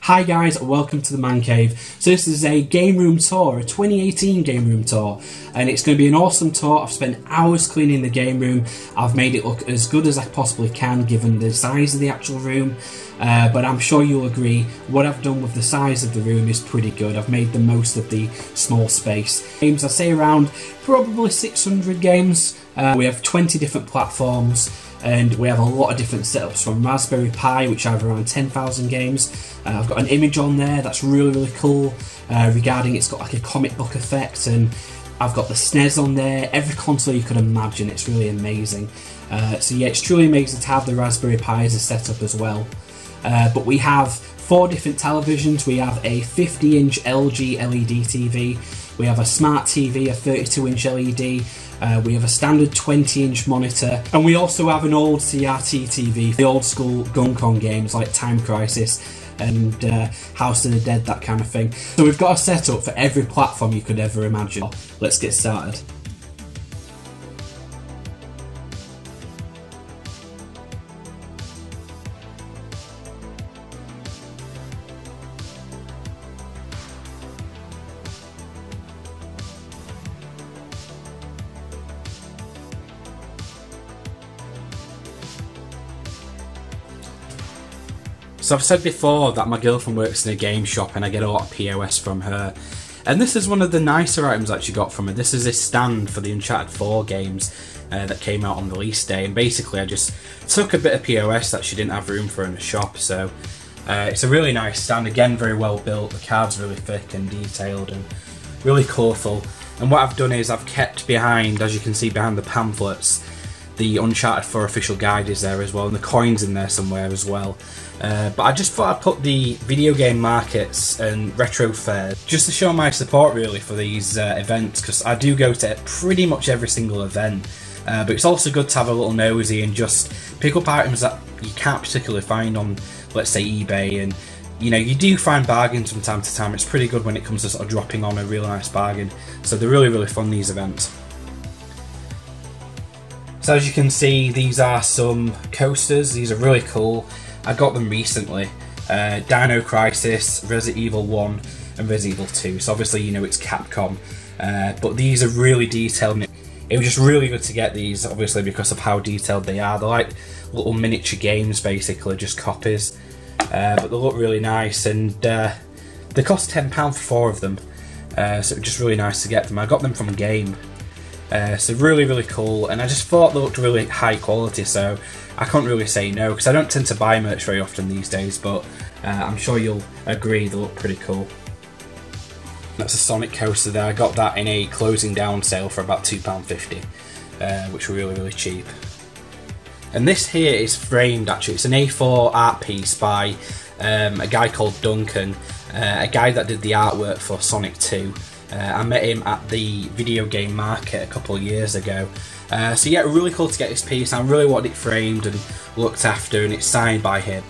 Hi guys, welcome to the Man Cave. So this is a game room tour, a 2018 game room tour, and it's going to be an awesome tour. I've spent hours cleaning the game room. I've made it look as good as I possibly can given the size of the actual room, but I'm sure you'll agree what I've done with the size of the room is pretty good. I've made the most of the small space. Games, I say around probably 600 games. We have 20 different platforms, and we have a lot of different setups from Raspberry Pi, which I have around 10,000 games. I've got an image on there that's really cool regarding it's got like a comic book effect, and I've got the SNES on there, every console you could imagine. It's really amazing. So yeah, it's truly amazing to have the Raspberry Pi as a setup as well. But we have 4 different televisions. We have a 50-inch LG LED TV, we have a smart TV, a 32-inch LED, we have a standard 20-inch monitor, and we also have an old CRT TV, the old school Gun-Con games like Time Crisis and House of the Dead, that kind of thing. So we've got a setup for every platform you could ever imagine. Let's get started. So I've said before that my girlfriend works in a game shop and I get a lot of POS from her. And this is one of the nicer items I actually got from her. This is a stand for the Uncharted 4 games that came out on release day. And basically I just took a bit of POS that she didn't have room for in the shop. So it's a really nice stand. Again, very well built. The card's really thick and detailed and really colourful. And what I've done is I've kept behind, as you can see behind the pamphlets, the Uncharted 4 official guide is there as well, and the coins in there somewhere as well. But I just thought I'd put the video game markets and retro fairs just to show my support really for these events, because I do go to pretty much every single event. But it's also good to have a little nosy and just pick up items that you can't particularly find on, let's say, eBay. And you know, you do find bargains from time to time. It's pretty good when it comes to sort of dropping on a real nice bargain. So they're really fun, these events. So as you can see, these are some coasters. These are really cool. I got them recently. Dino Crisis, Resident Evil 1 and Resident Evil 2. So obviously you know it's Capcom. But these are really detailed. It was just really good to get these, obviously, because of how detailed they are. They're like little miniature games basically, just copies. But they look really nice, and they cost £10 for 4 of them. So it was just really nice to get them. I got them from a game. So really cool, and I just thought they looked really high quality, so I couldn't really say no, because I don't tend to buy merch very often these days, but I'm sure you'll agree they look pretty cool. That's a Sonic coaster there. I got that in a closing down sale for about £2.50, which were really cheap. And this here is framed actually. It's an A4 art piece by a guy called Duncan, a guy that did the artwork for Sonic 2. I met him at the video game market a couple of years ago. So yeah, really cool to get this piece. I really wanted it framed and looked after, and it's signed by him.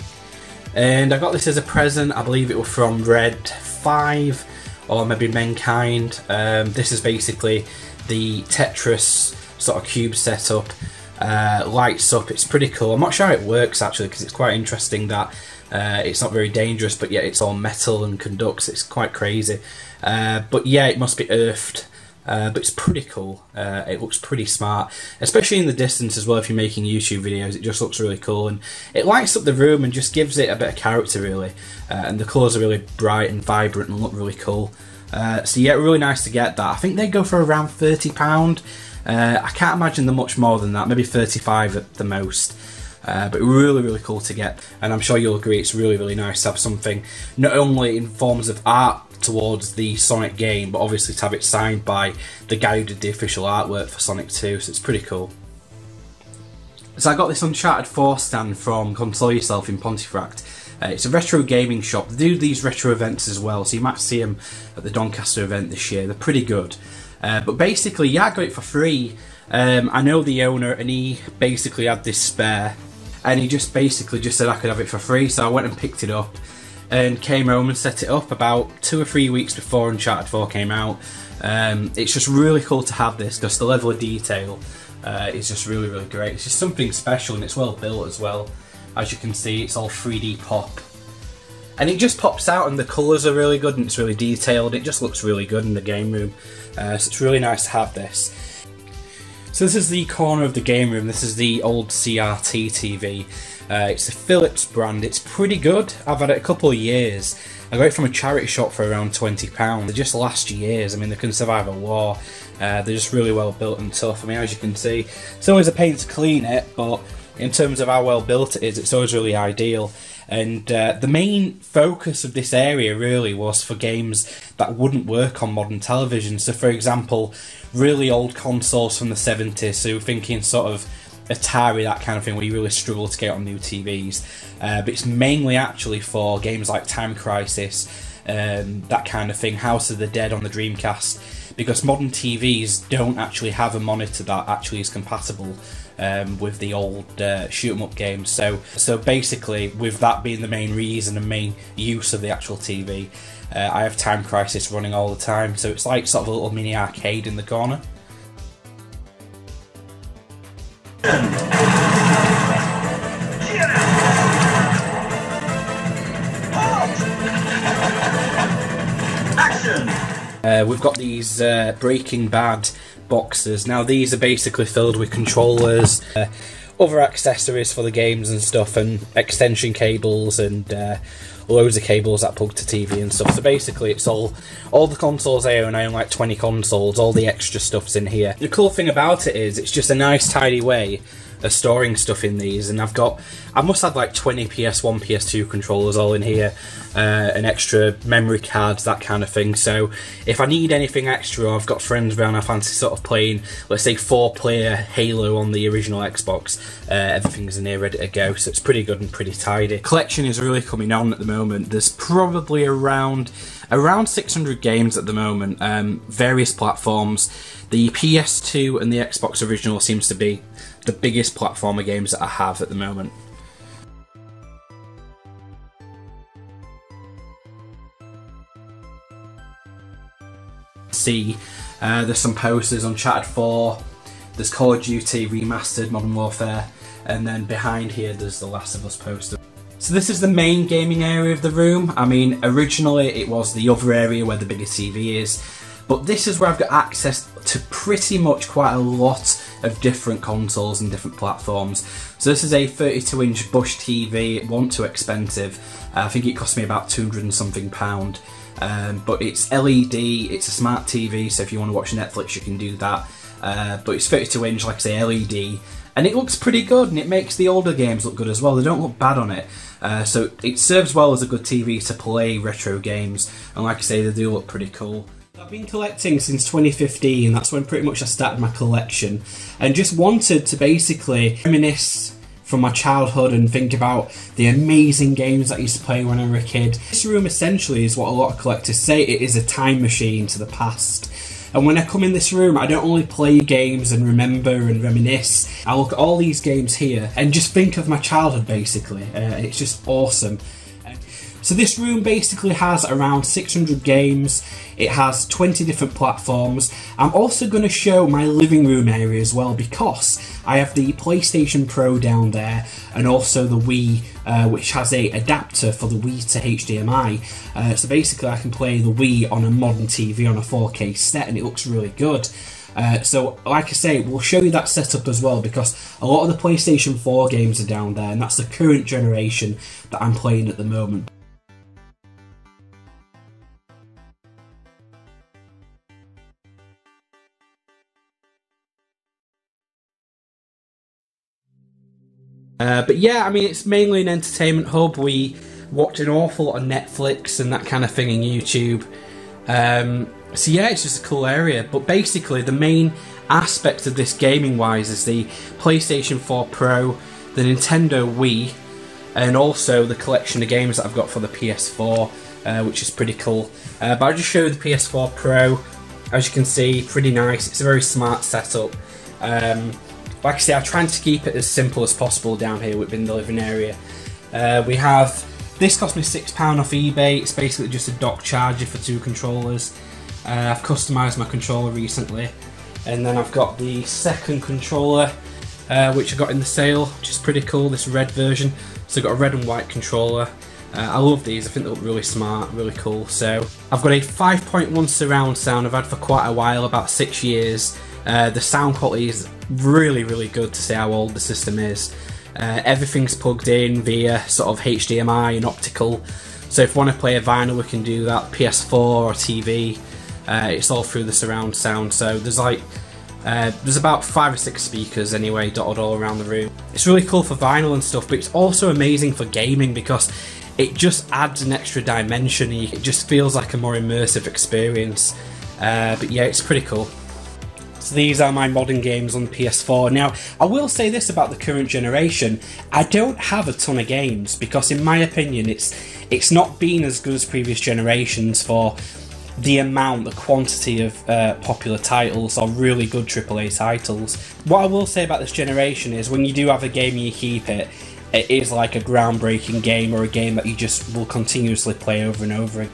And I got this as a present. I believe it was from Red 5 or maybe Mankind. This is basically the Tetris sort of cube setup. Lights up, it's pretty cool. I'm not sure how it works actually, because it's quite interesting that it's not very dangerous, but yet it's all metal and conducts. It's quite crazy. But yeah, it must be earthed, but it's pretty cool. It looks pretty smart, especially in the distance as well. If you're making YouTube videos, it just looks really cool, and it lights up the room and just gives it a bit of character really. And the colours are really bright and vibrant and look really cool. So yeah, really nice to get that. I think they go for around £30. I can't imagine them much more than that, maybe 35 at the most. But really cool to get, and I'm sure you'll agree it's really nice to have something not only in forms of art towards the Sonic game, but obviously to have it signed by the guy who did the official artwork for Sonic 2, so it's pretty cool. So I got this Uncharted 4 stand from Console Yourself in Pontefract. It's a retro gaming shop. They do these retro events as well, so you might see them at the Doncaster event this year. They're pretty good. But basically, yeah, I got it for free. I know the owner, and he basically had this spare, and he just basically said I could have it for free, so I went and picked it up and came home and set it up about 2 or 3 weeks before Uncharted 4 came out. It's just really cool to have this, because the level of detail is just really great. It's just something special, and it's well built as well. As you can see, it's all 3D pop. And it just pops out, and the colours are really good, and it's really detailed. It just looks really good in the game room, so it's really nice to have this. So this is the corner of the game room. This is the old CRT TV. It's a Philips brand. It's pretty good. I've had it a couple of years. I got it from a charity shop for around £20. They just last years. I mean, they can survive a war. They're just really well built and tough. I mean, as you can see, it's always a pain to clean it, but in terms of how well built it is, it's always really ideal. And the main focus of this area really was for games that wouldn't work on modern television. So for example, really old consoles from the 70s, so thinking sort of Atari, that kind of thing, where you really struggle to get on new TVs. But it's mainly actually for games like Time Crisis, that kind of thing, House of the Dead on the Dreamcast, because modern TVs don't actually have a monitor that actually is compatible with the old shoot 'em up games. So basically, with that being the main reason and main use of the actual TV, I have Time Crisis running all the time, so it's like sort of a little mini arcade in the corner. We've got these Breaking Bad boxes. Now these are basically filled with controllers, other accessories for the games and stuff, and extension cables and loads of cables that plug to TV and stuff. So basically it's all the consoles I own like 20 consoles, all the extra stuff's in here. The cool thing about it is it's just a nice tidy way of storing stuff in these, and I must have like 20 PS1, PS2 controllers all in here, and extra memory cards, that kind of thing. So if I need anything extra, or I've got friends around, I fancy sort of playing, let's say 4-player Halo on the original Xbox, everything's in here ready to go, so it's pretty good and pretty tidy. Collection is really coming on at the moment. There's probably around 600 games at the moment, various platforms. The PS2 and the Xbox original seems to be the biggest platformer games that I have at the moment. See, there's some posters, Uncharted 4, there's Call of Duty Remastered, Modern Warfare, and then behind here there's the Last of Us poster. So this is the main gaming area of the room. I mean, originally it was the other area where the bigger TV is, but this is where I've got access to pretty much quite a lot of different consoles and different platforms. So this is a 32-inch Bush TV. It wasn't too expensive. I think it cost me about 200 and something pound. But it's LED, it's a smart TV, so if you want to watch Netflix you can do that. But it's 32-inch, like I say, LED. And it looks pretty good, and it makes the older games look good as well. They don't look bad on it. So it serves well as a good TV to play retro games. And like I say, they do look pretty cool. I've been collecting since 2015, that's when pretty much I started my collection, and just wanted to basically reminisce from my childhood and think about the amazing games that I used to play when I was a kid. This room essentially is what a lot of collectors say, it is a time machine to the past. And when I come in this room, I don't only play games and remember and reminisce, I look at all these games here and just think of my childhood basically, and it's just awesome. So this room basically has around 600 games, it has 20 different platforms. I'm also going to show my living room area as well, because I have the PlayStation Pro down there and also the Wii, which has a adapter for the Wii to HDMI. So basically I can play the Wii on a modern TV on a 4K set, and it looks really good. So like I say, we'll show you that setup as well, because a lot of the PlayStation 4 games are down there, and that's the current generation that I'm playing at the moment. But yeah, I mean, it's mainly an entertainment hub. We watch an awful lot of Netflix and that kind of thing on YouTube. So yeah, it's just a cool area. But basically, the main aspect of this gaming-wise is the PlayStation 4 Pro, the Nintendo Wii, and also the collection of games that I've got for the PS4, which is pretty cool. But I'll just show you the PS4 Pro. As you can see, pretty nice. It's a very smart setup. Like I say, I'm trying to keep it as simple as possible down here within the living area. We have, this cost me £6 off eBay. It's basically just a dock charger for 2 controllers. I've customised my controller recently. And then I've got the second controller, which I got in the sale, which is pretty cool, this red version. So I've got a red and white controller. I love these, I think they look really smart, really cool. So I've got a 5.1 surround sound I've had for quite a while, about 6 years. The sound quality is really, really good to see how old the system is. Everything's plugged in via sort of HDMI and optical. So if you want to play a vinyl, we can do that. PS4 or TV, it's all through the surround sound. So there's like there's about 5 or 6 speakers anyway, dotted all around the room. It's really cool for vinyl and stuff, but it's also amazing for gaming because it just adds an extra dimension. It just feels like a more immersive experience. But yeah, it's pretty cool. So these are my modern games on PS4. Now, I will say this about the current generation. I don't have a ton of games because, in my opinion, it's not been as good as previous generations for the amount, the quantity of popular titles or really good AAA titles. What I will say about this generation is when you do have a game and you keep it, it is like a groundbreaking game or a game that you just will continuously play over and over again.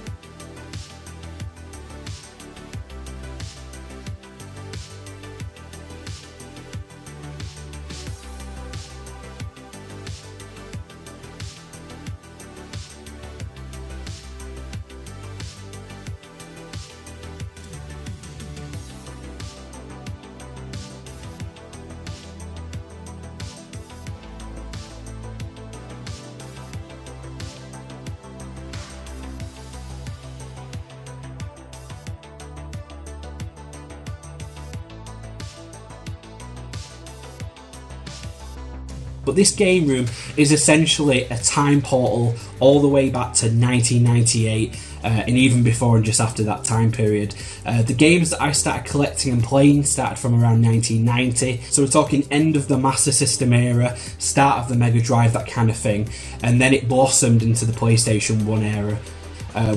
But this game room is essentially a time portal all the way back to 1998 and even before and just after that time period. The games that I started collecting and playing started from around 1990, so we're talking end of the Master System era, start of the Mega Drive, that kind of thing, and then it blossomed into the PlayStation 1 era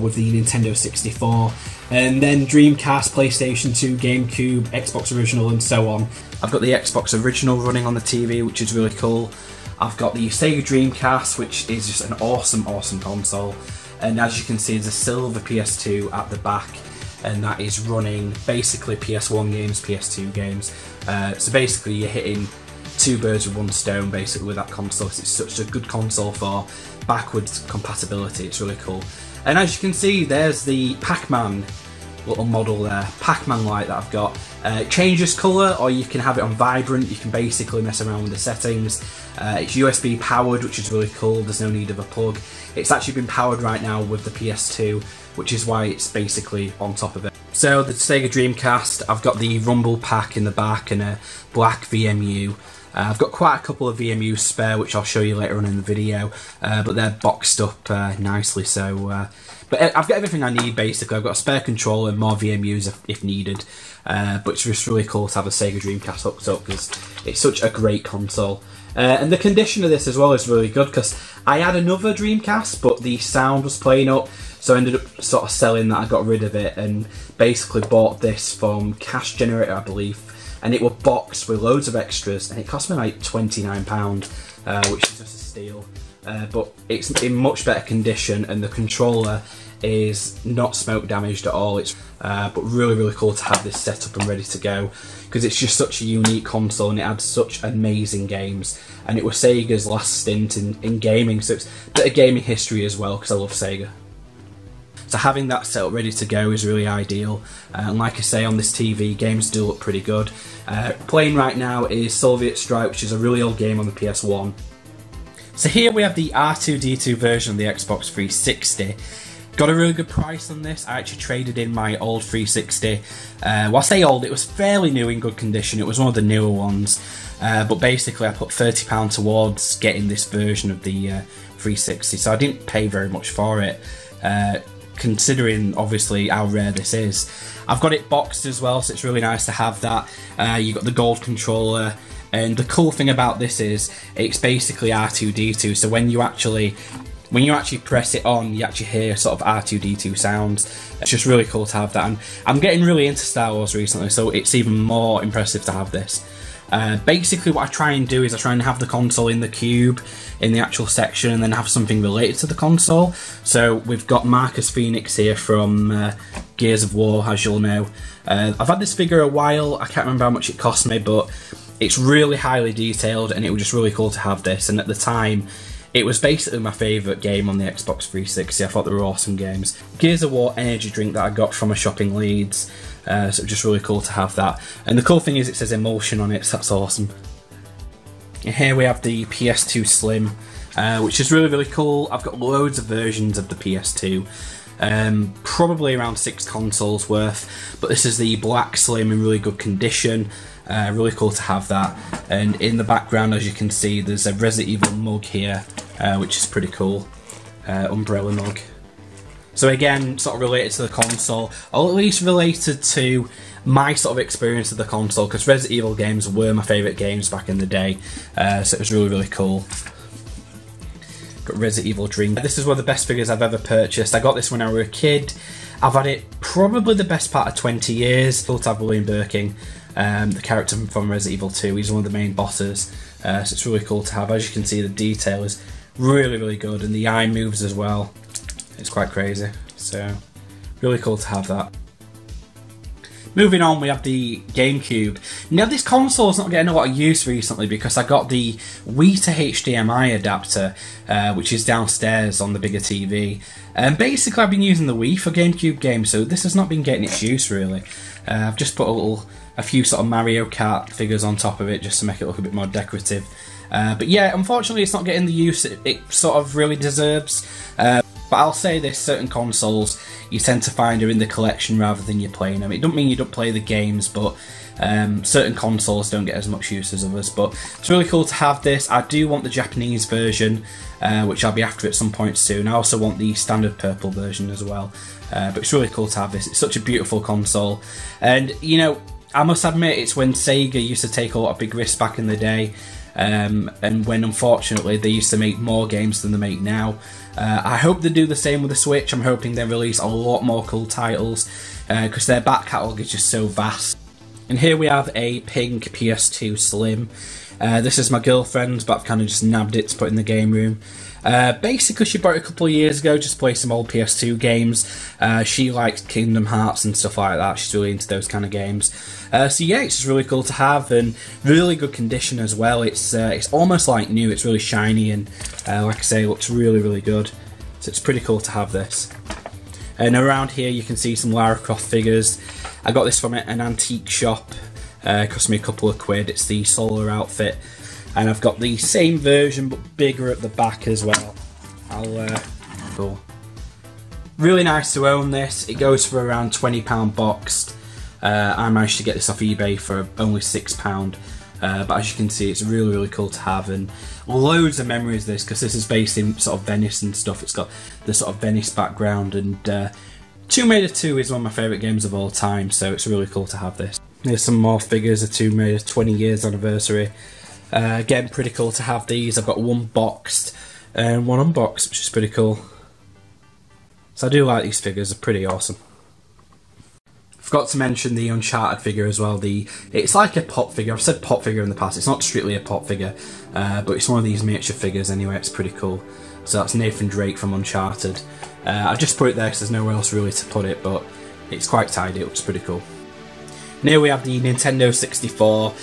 with the Nintendo 64, and then Dreamcast, PlayStation 2, GameCube, Xbox Original and so on. I've got the Xbox Original running on the TV, which is really cool. I've got the Sega Dreamcast, which is just an awesome, awesome console. And as you can see, there's a silver PS2 at the back, and that is running basically PS1 games, PS2 games. So basically you're hitting 2 birds with 1 stone basically with that console. It's such a good console for backwards compatibility, it's really cool. And as you can see, there's the Pac-Man little model there, Pac-Man light that I've got. It changes colour, or you can have it on vibrant. You can basically mess around with the settings. It's USB powered, which is really cool. There's no need of a plug. It's actually been powered right now with the PS2, which is why it's basically on top of it. So the Sega Dreamcast, I've got the Rumble Pack in the back and a black VMU. I've got quite a couple of VMUs spare, which I'll show you later on in the video, but they're boxed up nicely. So, but I've got everything I need basically. I've got a spare controller and more VMUs if needed. But it's just really cool to have a Sega Dreamcast hooked up because it's such a great console. And the condition of this as well is really good because I had another Dreamcast, but the sound was playing up, so I ended up sort of selling that. I got rid of it and basically bought this from Cash Generator, I believe. And it was boxed with loads of extras, and it cost me like £29, which is just a steal. But it's in much better condition, and the controller is not smoke damaged at all. It's but really, really cool to have this set up and ready to go because it's just such a unique console and it adds such amazing games. And it was Sega's last stint in gaming, so it's a bit of gaming history as well because I love Sega. So having that set up ready to go is really ideal. And like I say, on this TV, games do look pretty good. Playing right now is Soviet Strike, which is a really old game on the PS1. So here we have the R2-D2 version of the Xbox 360. Got a really good price on this. I actually traded in my old 360. Well, I say old, it was fairly new in good condition. It was one of the newer ones. But basically I put £30 towards getting this version of the 360. So I didn't pay very much for it. Considering obviously how rare this is. I've got it boxed as well, so it's really nice to have that. You've got the gold controller, and the cool thing about this is it's basically R2-D2, so when you actually press it on, you actually hear sort of R2-D2 sounds. It's just really cool to have that, and I'm getting really into Star Wars recently, so it's even more impressive to have this. Basically what I try and do is I try and have the console in the cube in the actual section and then have something related to the console. So we've got Marcus Phoenix here from Gears of War, as you'll know. I've had this figure a while, I can't remember how much it cost me, but it's really highly detailed and it was just really cool to have this. And at the time It was basically my favourite game on the Xbox 360. I thought they were awesome games. Gears of War energy drink that I got from a shop in Leeds. So it was just really cool to have that. And the cool thing is it says Emulsion on it, so that's awesome. And here we have the PS2 Slim, which is really, really cool. I've got loads of versions of the PS2. Probably around 6 consoles worth, but this is the black Slim in really good condition. Really cool to have that. And in the background, as you can see, there's a Resident Evil mug here, which is pretty cool. Umbrella mug. So again, sort of related to the console, or at least related to my sort of experience of the console, because Resident Evil games were my favourite games back in the day, so it was really, really cool. Got Resident Evil drink. This is one of the best figures I've ever purchased. I got this when I was a kid. I've had it probably the best part of 20 years. Cool to have William Birkin, the character from Resident Evil 2. He's one of the main bosses, so it's really cool to have. As you can see, the detail is really, really good, and the eye moves as well. It's quite crazy, so really cool to have that. Moving on, we have the GameCube. Now, this console's not getting a lot of use recently because I got the Wii to HDMI adapter, which is downstairs on the bigger TV. And basically, I've been using the Wii for GameCube games, so this has not been getting its use really. I've just put a few sort of Mario Kart figures on top of it just to make it look a bit more decorative. But yeah, unfortunately, it's not getting the use it sort of really deserves. But I'll say this, certain consoles you tend to find are in the collection rather than you're playing them. It doesn't mean you don't play the games, but certain consoles don't get as much use as others. But it's really cool to have this. I do want the Japanese version, which I'll be after at some point soon. I also want the standard purple version as well. But it's really cool to have this. It's such a beautiful console. And, you know, I must admit, it's when Sega used to take a lot of big risks back in the day. And when unfortunately they used to make more games than they make now. I hope they do the same with the Switch. I'm hoping they release a lot more cool titles because their back catalogue is just so vast. And here we have a pink PS2 Slim. This is my girlfriend's, but I've kind of just nabbed it to put in the game room. Basically, she bought it a couple of years ago just to play some old PS2 games. She likes Kingdom Hearts and stuff like that. She's really into those kind of games. So yeah, it's just really cool to have, and really good condition as well. It's almost like new. It's really shiny and, like I say, looks really, really good. So it's pretty cool to have this. And around here you can see some Lara Croft figures. I got this from an antique shop. Cost me a couple of quid. It's the Solar outfit. And I've got the same version but bigger at the back as well. Cool. Really nice to own this. It goes for around £20 boxed. I managed to get this off eBay for only £6. But as you can see, it's really, really cool to have, and loads of memories of this because this is based in sort of Venice and stuff. It's got the sort of Venice background, and Tomb Raider 2 is one of my favourite games of all time, so it's really cool to have this. Here's some more figures of Tomb Raider 20 years anniversary. Again, pretty cool to have these. I've got one boxed and one unboxed, which is pretty cool. So I do like these figures, they're pretty awesome. Forgot to mention the Uncharted figure as well. It's like a pop figure. I've said pop figure in the past. It's not strictly a pop figure, but it's one of these miniature figures anyway. It's pretty cool. So that's Nathan Drake from Uncharted. I just put it there because there's nowhere else really to put it, but it's quite tidy. It looks pretty cool. And here we have the Nintendo 64.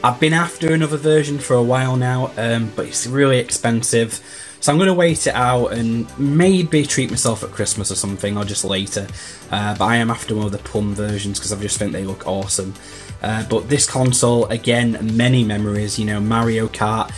I've been after another version for a while now, but it's really expensive. So I'm going to wait it out and maybe treat myself at Christmas or something, or just later. But I am after one of the Plum versions because I just think they look awesome. But this console, again, many memories. You know, Mario Kart,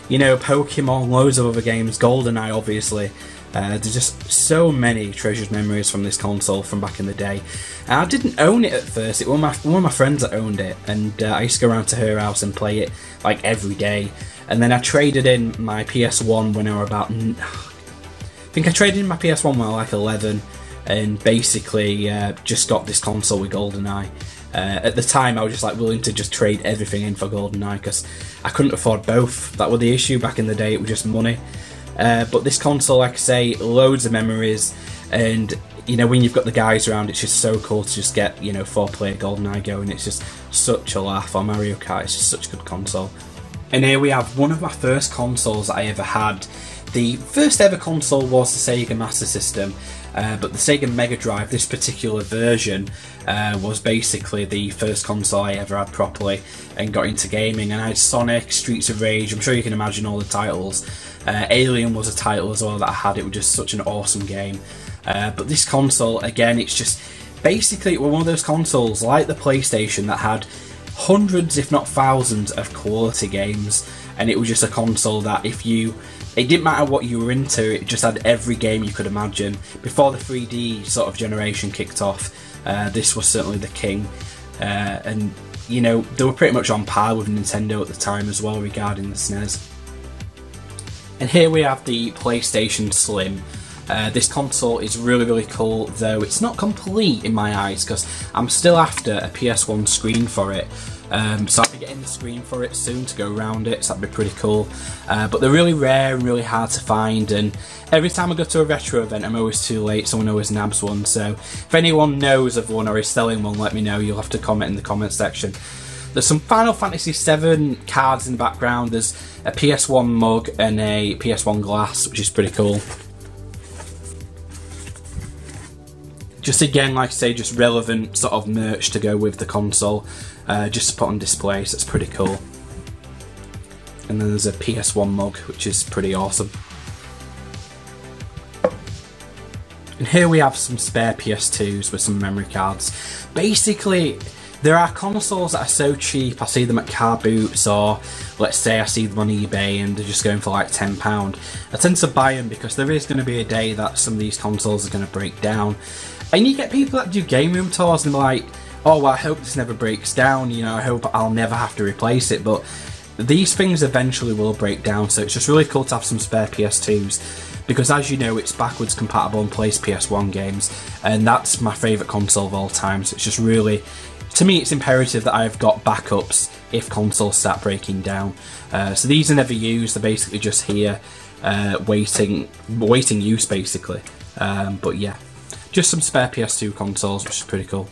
you know, Pokemon, loads of other games, GoldenEye obviously. There's just so many treasured memories from this console from back in the day. And I didn't own it at first. It was one of my friends that owned it, and I used to go around to her house and play it like every day. And then I traded in my PS1 when I was about... I think I traded in my PS1 when I was like 11, and basically just got this console with GoldenEye. At the time I was just like willing to just trade everything in for GoldenEye because I couldn't afford both. That was the issue back in the day, it was just money. But this console, like I say, loads of memories, and you know, when you've got the guys around, it's just so cool to just get, you know, 4-player GoldenEye going. It's just such a laugh. Or Mario Kart, it's just such a good console. And here we have one of my first consoles that I ever had. The first ever console was the Sega Master System. But the Sega Mega Drive, this particular version, was basically the first console I ever had properly and got into gaming. And I had Sonic, Streets of Rage, I'm sure you can imagine all the titles. Alien was a title as well that I had. It was just such an awesome game. But this console, again, it's just basically, it was one of those consoles like the PlayStation that had hundreds, if not thousands, of quality games. And it was just a console that it didn't matter what you were into, it just had every game you could imagine. Before the 3D sort of generation kicked off, this was certainly the king. And, you know, they were pretty much on par with Nintendo at the time as well regarding the SNES. And here we have the PlayStation Slim. This console is really cool, though it's not complete in my eyes because I'm still after a PS1 screen for it. So I'll be getting the screen for it soon to go around it, so that'd be pretty cool. But they're really rare and really hard to find, and every time I go to a retro event I'm always too late, someone always nabs one. So if anyone knows of one or is selling one, let me know. You'll have to comment in the comment section. There's some Final Fantasy VII cards in the background, there's a PS1 mug and a PS1 glass, which is pretty cool. Just again, like I say, just relevant sort of merch to go with the console, just to put on display, so it's pretty cool. And then there's a PS1 mug, which is pretty awesome. And here we have some spare PS2s with some memory cards. Basically, there are consoles that are so cheap, I see them at car boots, or let's say I see them on eBay and they're just going for like £10. I tend to buy them because there is going to be a day that some of these consoles are going to break down. And you get people that do game room tours and they're like, oh, well, I hope this never breaks down, you know, I hope I'll never have to replace it. But these things eventually will break down, so it's just really cool to have some spare PS2s. Because as you know, it's backwards compatible and plays PS1 games, and that's my favourite console of all time, so it's just really, to me, it's imperative that I've got backups if consoles start breaking down. So these are never used, they're basically just here, waiting use basically. But yeah, just some spare PS2 consoles, which is pretty cool.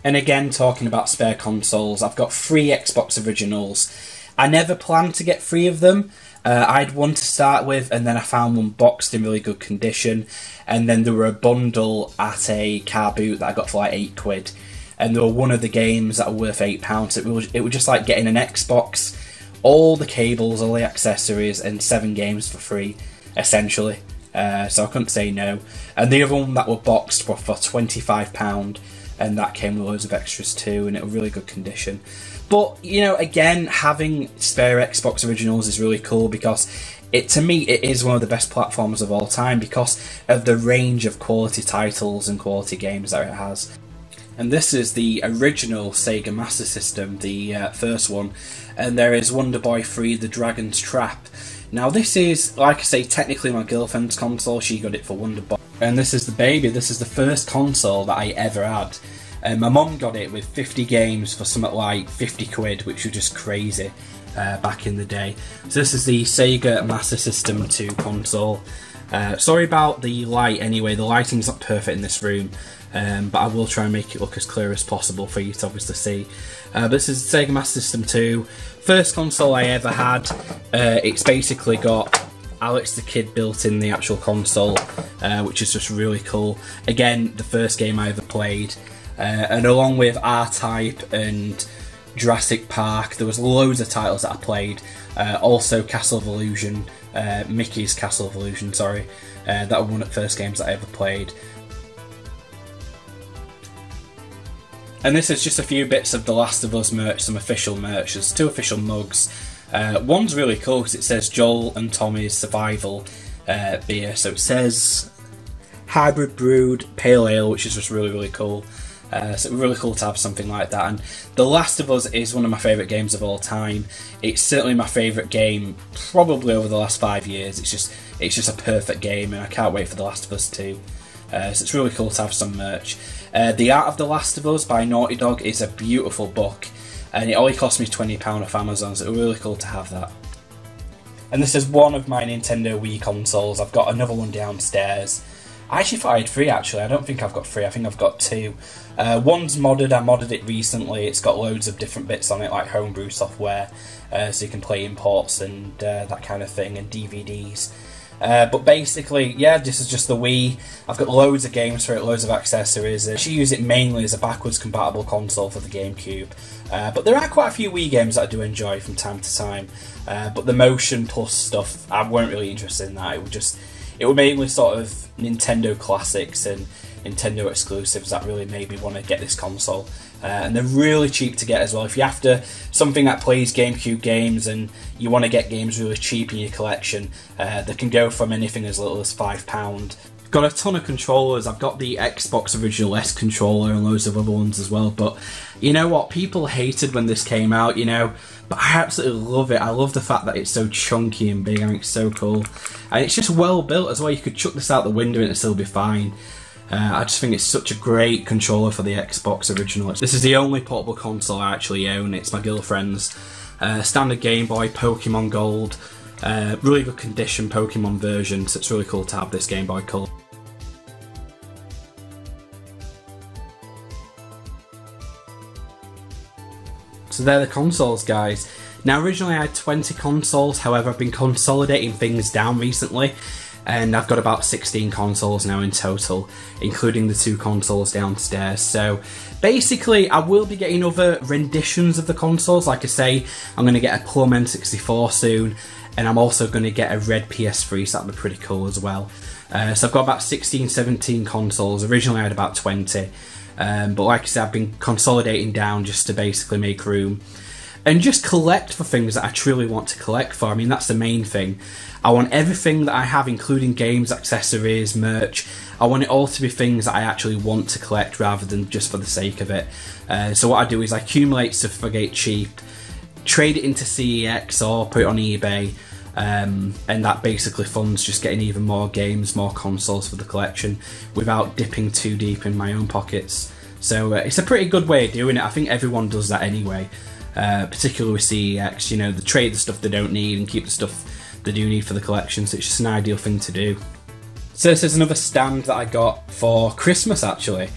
And again, talking about spare consoles, I've got 3 Xbox originals. I never planned to get 3 of them. I had one to start with, and then I found one boxed in really good condition, and then there were a bundle at a car boot that I got for like £8, and they were one of the games that were worth £8. It was just like getting an Xbox, all the cables, all the accessories, and 7 games for free, essentially. So I couldn't say no. And the other one that were boxed were for £25, and that came with loads of extras too, and it was really good condition. But, you know, again, having spare Xbox originals is really cool because to me, it is one of the best platforms of all time because of the range of quality titles and quality games that it has. And this is the original Sega Master System, the first one, and there is Wonder Boy 3: The Dragon's Trap. Now this is, like I say, technically my girlfriend's console, she got it for Wonder Boy. And this is the baby, this is the first console that I ever had. My mum got it with 50 games for something like £50, which was just crazy back in the day. So this is the Sega Master System 2 console. Sorry about the light anyway, the lighting's not perfect in this room, but I will try and make it look as clear as possible for you to obviously see. This is Sega Master System 2, first console I ever had. It's basically got Alex the Kid built in the actual console, which is just really cool. Again, the first game I ever played. And along with R-Type and Jurassic Park, there was loads of titles that I played. Also Castle of Illusion, Mickey's Castle of Illusion, sorry. That were one of the first games that I ever played. And this is just a few bits of The Last of Us merch, some official merch. There's 2 official mugs. One's really cool because it says Joel and Tommy's Survival beer. So it says Hybrid Brewed Pale Ale, which is just really cool. So it's really cool to have something like that. And The Last of Us is one of my favourite games of all time. It's certainly my favourite game probably over the last 5 years. It's just a perfect game, and I can't wait for The Last of Us 2. So it's really cool to have some merch. The Art of The Last of Us by Naughty Dog is a beautiful book, and it only cost me £20 off Amazon, so it's really cool to have that. And this is one of my Nintendo Wii consoles. I've got another one downstairs. I actually thought I had 3 actually. I don't think I've got 3, I think I've got 2. One's modded, I modded it recently. It's got loads of different bits on it, like homebrew software, so you can play imports and that kind of thing, and DVDs. But basically, yeah, this is just the Wii. I've got loads of games for it, loads of accessories. I actually use it mainly as a backwards compatible console for the GameCube. But there are quite a few Wii games that I do enjoy from time to time. But the Motion Plus stuff, I weren't really interested in that. It would mainly sort of Nintendo classics and Nintendo exclusives that really made me want to get this console. And they're really cheap to get as well. If you're after something that plays GameCube games and you want to get games really cheap in your collection, they can go from anything as little as £5. Got a ton of controllers. I've got the Xbox Original S controller and loads of other ones as well. But you know what? People hated when this came out, you know. But I absolutely love it. I love the fact that it's so chunky and big. I think it's so cool. And it's just well built as well. You could chuck this out the window and it'll still be fine. I just think it's such a great controller for the Xbox Original. This is the only portable console I actually own. It's my girlfriend's. Standard Game Boy, Pokemon Gold. Really good condition Pokemon version, so it's really cool to have this Game Boy Color. So they're the consoles, guys. Now originally I had 20 consoles, however I've been consolidating things down recently, and I've got about 16 consoles now in total, including the 2 consoles downstairs. So basically I will be getting other renditions of the consoles. Like I say, I'm going to get a Plum N64 soon, and I'm also going to get a red PS3, so that'll be pretty cool as well. So I've got about 16, 17 consoles. Originally I had about 20. But like I said, I've been consolidating down just to basically make room and just collect for things that I truly want to collect for. I mean, that's the main thing. I want everything that I have, including games, accessories, merch, I want it all to be things that I actually want to collect rather than just for the sake of it. So what I do is I accumulate stuff if I get it cheap, trade it into CEX or put it on eBay, and that basically funds just getting even more games, more consoles for the collection without dipping too deep in my own pockets. So it's a pretty good way of doing it. I think everyone does that anyway, particularly with CEX. You know, they trade the stuff they don't need and keep the stuff they do need for the collection, so it's just an ideal thing to do. So this is another stand that I got for Christmas actually.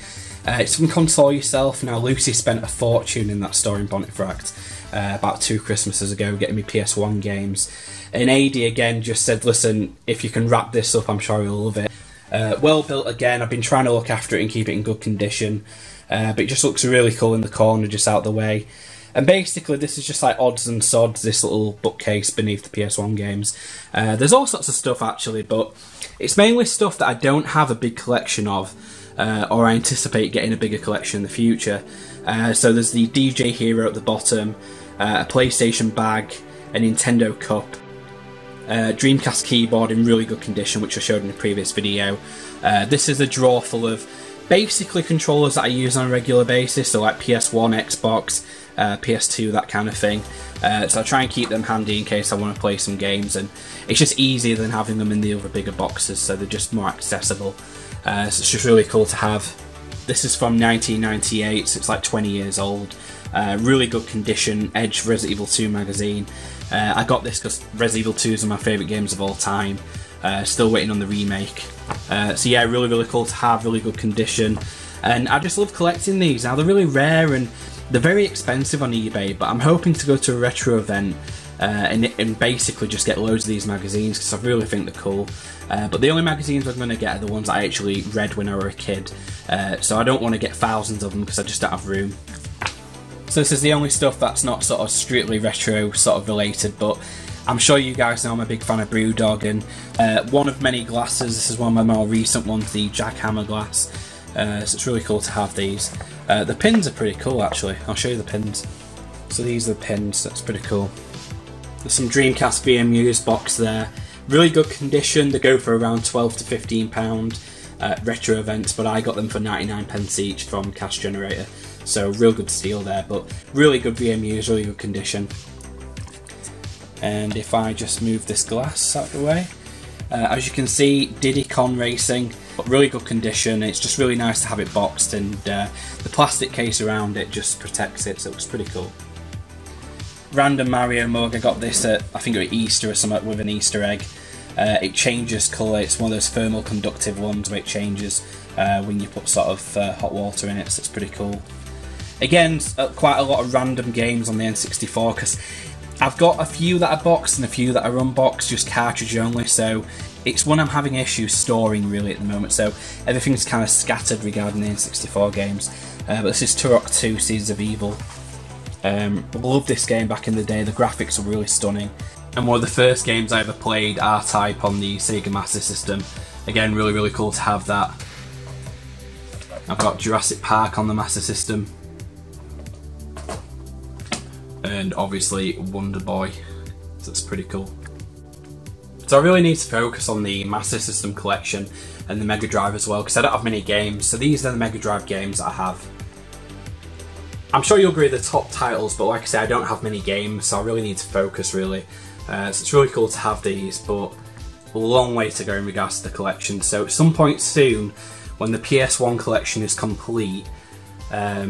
It's from Console Yourself. Now Lucy spent a fortune in that store in Pontefract about 2 Christmases ago getting me PS1 games. And AD again just said, listen, if you can wrap this up, I'm sure you'll love it. Well built again. I've been trying to look after it and keep it in good condition. But it just looks really cool in the corner, just out the way. And basically this is just like odds and sods, this little bookcase beneath the PS1 games. There's all sorts of stuff actually, but it's mainly stuff that I don't have a big collection of, or I anticipate getting a bigger collection in the future. So there's the DJ Hero at the bottom, a PlayStation bag, a Nintendo cup, Dreamcast keyboard in really good condition, which I showed in a previous video. This is a drawer full of basically controllers that I use on a regular basis, so like PS1, Xbox, PS2, that kind of thing. So I try and keep them handy in case I want to play some games, and it's just easier than having them in the other bigger boxes, so they're just more accessible. So it's just really cool to have. This is from 1998, so it's like 20 years old. Really good condition, Edge Resident Evil 2 magazine. I got this because Resident Evil 2 is one of my favourite games of all time. Still waiting on the remake. So yeah, really cool to have, really good condition. And I just love collecting these. Now they're really rare and they're very expensive on eBay, but I'm hoping to go to a retro event and basically just get loads of these magazines because I really think they're cool. But the only magazines I'm going to get are the ones I actually read when I was a kid. So I don't want to get thousands of them because I just don't have room. So this is the only stuff that's not sort of strictly retro sort of related, but I'm sure you guys know I'm a big fan of Brewdog, and one of many glasses. This is one of my more recent ones, the Jackhammer glass. So it's really cool to have these. The pins are pretty cool actually. I'll show you the pins. So these are the pins, that's pretty cool. There's some Dreamcast VMUs box there. Really good condition, they go for around £12 to £15 at retro events, but I got them for 99p each from Cash Generator. So real good steal there, but really good VMUs, really good condition. And if I just move this glass out of the way, as you can see, Diddy Kong Racing, but really good condition. It's just really nice to have it boxed, and the plastic case around it just protects it, so it looks pretty cool. Random Mario mug, I got this at, I think it was Easter or something, with an Easter egg. It changes colour, it's one of those thermal conductive ones where it changes when you put sort of hot water in it, so it's pretty cool. Again, quite a lot of random games on the N64, because I've got a few that are boxed and a few that are unboxed, just cartridge only, so It's one I'm having issues storing really at the moment, so everything's kind of scattered regarding the N64 games. But this is Turok 2 Seeds of Evil. Loved this game back in the day, the graphics are really stunning. And one of the first games I ever played, R-Type, on the Sega Master System. Again, really cool to have that. I've got Jurassic Park on the Master System. And obviously Wonder Boy, so that's pretty cool. So I really need to focus on the Master System collection and the Mega Drive as well, because I don't have many games, so these are the Mega Drive games that I have. I'm sure you'll agree they're top titles, but like I say, I don't have many games, so I really need to focus really. So it's really cool to have these, but a long way to go in regards to the collection. So at some point soon, when the PS1 collection is complete,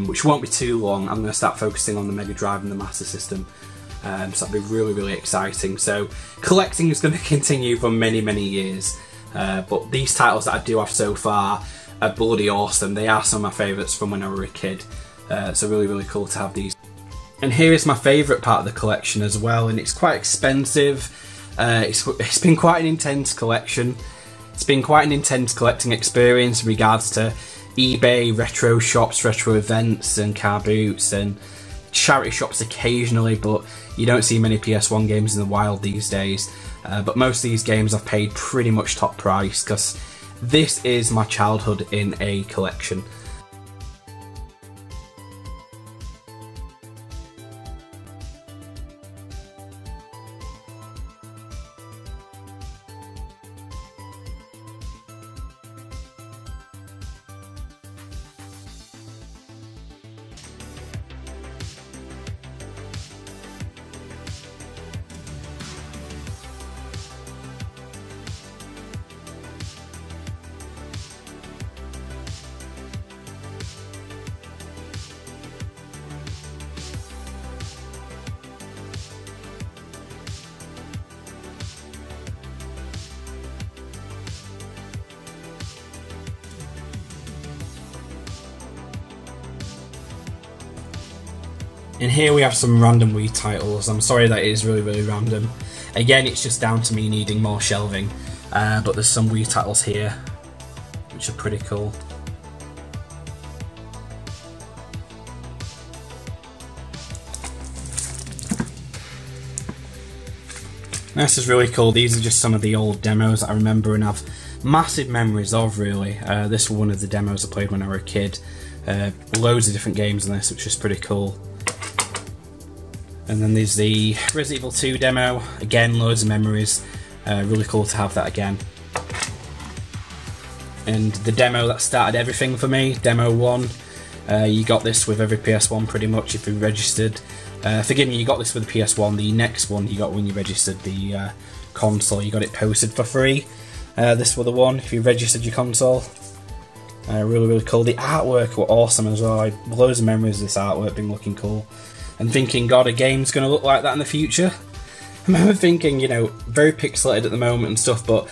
which won't be too long, I'm going to start focusing on the Mega Drive and the Master System. So that'll be really exciting. So collecting is going to continue for many years, but these titles that I do have so far are bloody awesome. They are some of my favourites from when I was a kid, so really cool to have these. And here is my favourite part of the collection as well, and it's quite expensive. It's been quite an intense collection. It's been quite an intense collecting experience in regards to eBay, retro shops, retro events and car boots, and charity shops occasionally, but you don't see many PS1 games in the wild these days. But most of these games I've paid pretty much top price, because this is my childhood in a collection. And here we have some random Wii titles. I'm sorry that it is really random. Again, it's just down to me needing more shelving. But there's some Wii titles here, which are pretty cool. This is really cool. These are just some of the old demos that I remember and have massive memories of, really. This was one of the demos I played when I was a kid. Loads of different games in this, which is pretty cool. And then there's the Resident Evil 2 demo. Again, loads of memories. Really cool to have that again. And the demo that started everything for me, Demo 1. You got this with every PS1 pretty much if you registered. Forgive me, you got this with the PS1. The next one you got when you registered the console. You got it posted for free. This was the one if you registered your console. Really cool. The artwork were awesome as well. I have loads of memories of this artwork being looking cool. And thinking, God, a game's going to look like that in the future? I remember thinking, you know, very pixelated at the moment and stuff, but,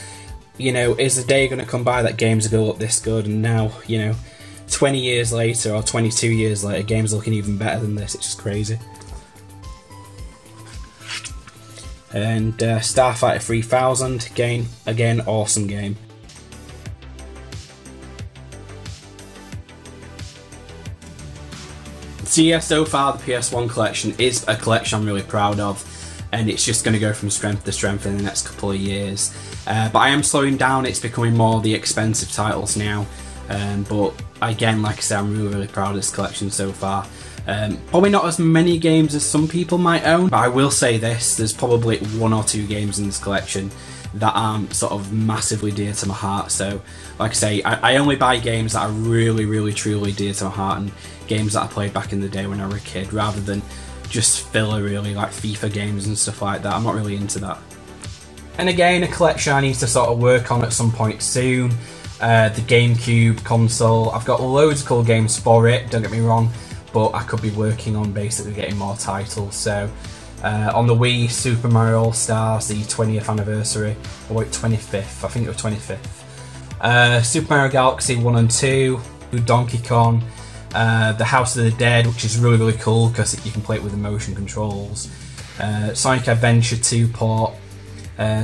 you know, is the day going to come by that games are going to look this good? And now, you know, 20 years later or 22 years later, games are looking even better than this. It's just crazy. And Starfighter 3000, again, awesome game. So yeah, so far the PS1 collection is a collection I'm really proud of, and it's just going to go from strength to strength in the next couple of years. But I am slowing down, it's becoming more the expensive titles now, but again, like I said, I'm really proud of this collection so far. Probably not as many games as some people might own, but I will say this, there's probably 1 or 2 games in this collection that are sort of massively dear to my heart. So like I say, I only buy games that are really truly dear to my heart, and games that I played back in the day when I was a kid, rather than just filler, really, like FIFA games and stuff like that. I'm not really into that. And again, a collection I need to sort of work on at some point soon. The GameCube console, I've got loads of cool games for it, don't get me wrong, but I could be working on basically getting more titles. So on the Wii, Super Mario All-Stars, the 20th anniversary, or wait, 25th, I think it was 25th. Super Mario Galaxy 1 and 2, Donkey Kong, the House of the Dead, which is really cool because you can play it with the motion controls. Sonic Adventure 2 port,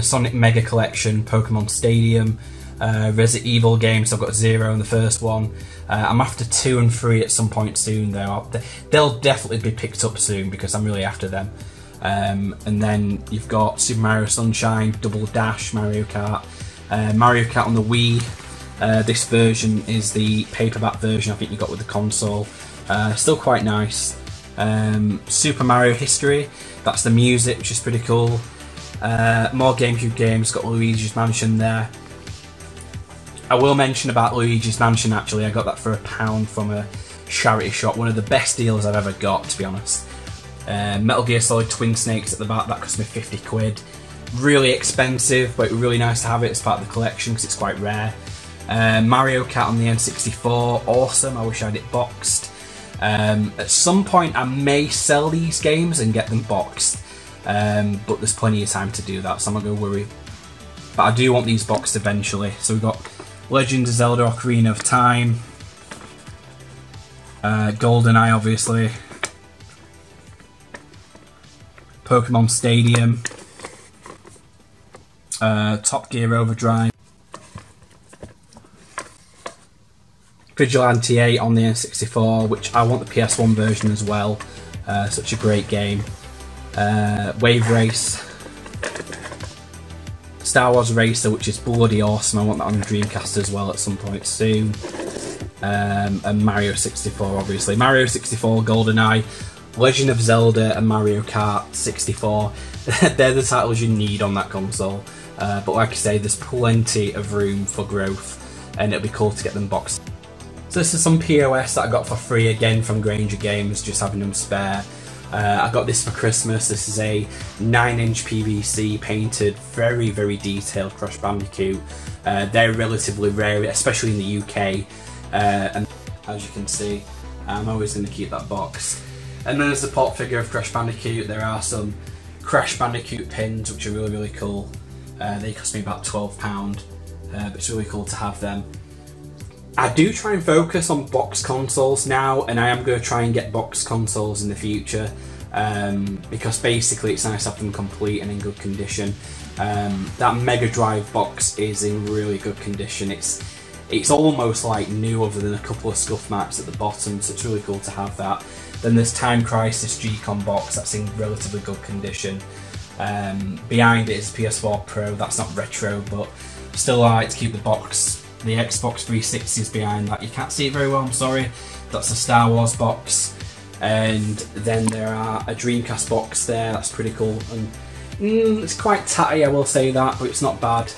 Sonic Mega Collection, Pokemon Stadium, Resident Evil games. I've got 0 in the first one. I'm after 2 and 3 at some point soon though. They'll definitely be picked up soon because I'm really after them. And then you've got Super Mario Sunshine, Double Dash, Mario Kart on the Wii. This version is the paperback version I think you got with the console. Still quite nice. Super Mario History, that's the music, which is pretty cool. More GameCube games, got Luigi's Mansion there. I will mention about Luigi's Mansion actually, I got that for £1 from a charity shop, one of the best deals I've ever got, to be honest. Metal Gear Solid Twin Snakes at the back, that cost me 50 quid. Really expensive, but really nice to have it as part of the collection because it's quite rare. Mario Kart on the N64, awesome, I wish I had it boxed. At some point I may sell these games and get them boxed, but there's plenty of time to do that, so I'm not going to worry. But I do want these boxed eventually. So we've got Legend of Zelda Ocarina of Time, GoldenEye obviously, Pokemon Stadium, Top Gear Overdrive, Vigilante 8 on the N64, which I want the PS1 version as well. Such a great game. Wave Race, Star Wars Racer, which is bloody awesome. I want that on the Dreamcast as well at some point soon. And Mario 64, obviously. Mario 64, GoldenEye, Legend of Zelda, and Mario Kart 64. They're the titles you need on that console. But like I say, there's plenty of room for growth, and it'll be cool to get them boxed. So this is some POS that I got for free again from Granger Games, just having them spare. I got this for Christmas. This is a 9-inch PVC painted, very, very detailed Crash Bandicoot. They're relatively rare, especially in the UK. And as you can see, I'm always going to keep that box. And then as a pop figure of Crash Bandicoot, there are some Crash Bandicoot pins, which are really, really cool. They cost me about £12, but it's really cool to have them. I do try and focus on box consoles now, and I am going to try and get box consoles in the future, because basically it's nice to have them complete and in good condition. That Mega Drive box is in really good condition. It's almost like new, other than a couple of scuff marks at the bottom, so it's really cool to have that. Then there's Time Crisis G-Con box, that's in relatively good condition. Behind it is PS4 Pro, that's not retro, but still I like to keep the box. The Xbox 360 is behind that. You can't see it very well, I'm sorry. That's a Star Wars box. And then there are a Dreamcast box there, that's pretty cool. And it's quite tatty, I will say that, but it's not bad.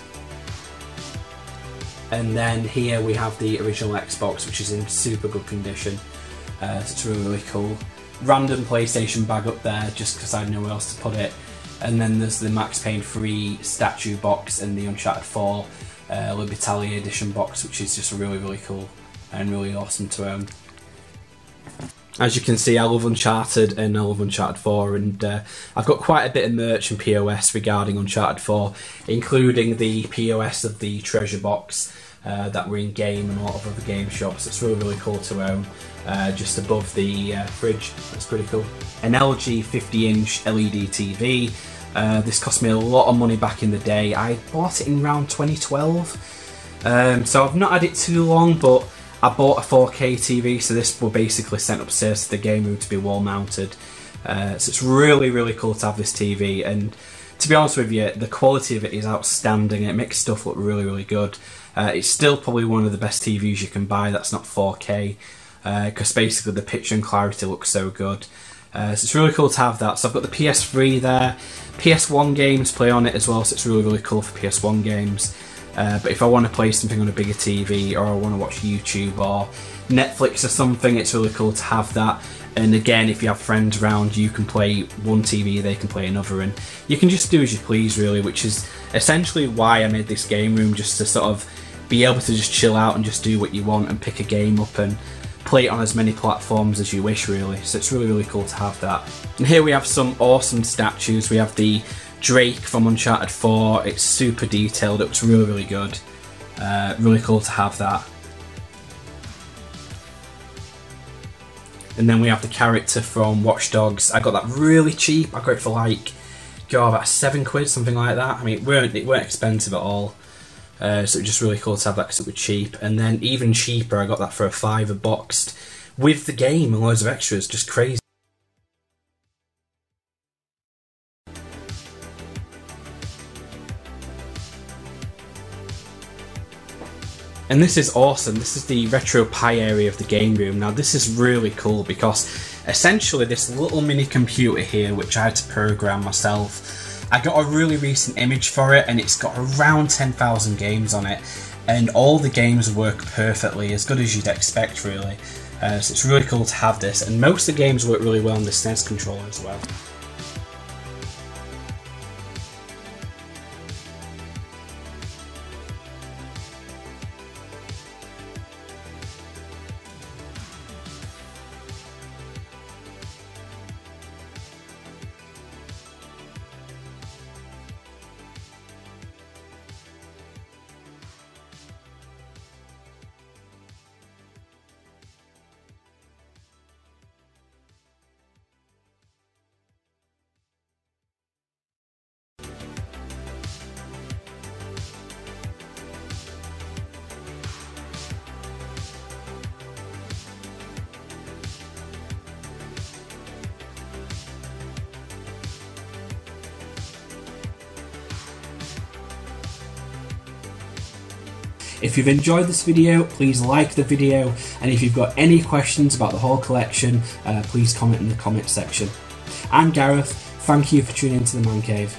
And then here we have the original Xbox, which is in super good condition. So it's really, really cool. Random PlayStation bag up there, just because I had nowhere else to put it. And then there's the Max Payne 3 statue box and the Uncharted 4 L'Italia edition box, which is just really, really cool and really awesome to own. As you can see, I love Uncharted and I love Uncharted 4, and I've got quite a bit of merch and POS regarding Uncharted 4, including the POS of the treasure box that were in game and a lot of other game shops. It's really, really cool to own, just above the fridge. That's pretty cool. An LG 50-inch LED TV. This cost me a lot of money back in the day. I bought it in around 2012, so I've not had it too long, but I bought a 4K TV, so this will basically sent upstairs to the game room to be wall mounted. So it's really, really cool to have this TV, and to be honest with you, the quality of it is outstanding. It makes stuff look really, really good. It's still probably one of the best TVs you can buy that's not 4K, because basically the picture and clarity looks so good. So it's really cool to have that. So I've got the PS3 there. PS1 games play on it as well, so it's really, really cool for PS1 games. But if I want to play something on a bigger TV, or I want to watch YouTube or Netflix or something, it's really cool to have that. And again, if you have friends around, you can play one TV, they can play another, and you can just do as you please really, which is essentially why I made this game room, just to sort of be able to just chill out and just do what you want and pick a game up and play it on as many platforms as you wish really. So it's really, really cool to have that. And here we have some awesome statues. We have the Drake from Uncharted 4. It's super detailed, it looks really, really good. Really cool to have that. And then we have the character from Watch Dogs. I got that really cheap. I got it for like God, about £7, something like that. I mean, it weren't expensive at all. So it was just really cool to have that because it was cheap. And then even cheaper, I got that for a £5 boxed with the game and loads of extras. Just crazy. And this is awesome. This is the RetroPie area of the game room. Now this is really cool because essentially this little mini computer here, which I had to program myself, I got a really recent image for it and it's got around 10,000 games on it, and all the games work perfectly, as good as you'd expect really. So it's really cool to have this, and most of the games work really well on the SNES controller as well. If you've enjoyed this video, please like the video, and if you've got any questions about the whole collection, please comment in the comment section. I'm Gareth, thank you for tuning into the Man Cave.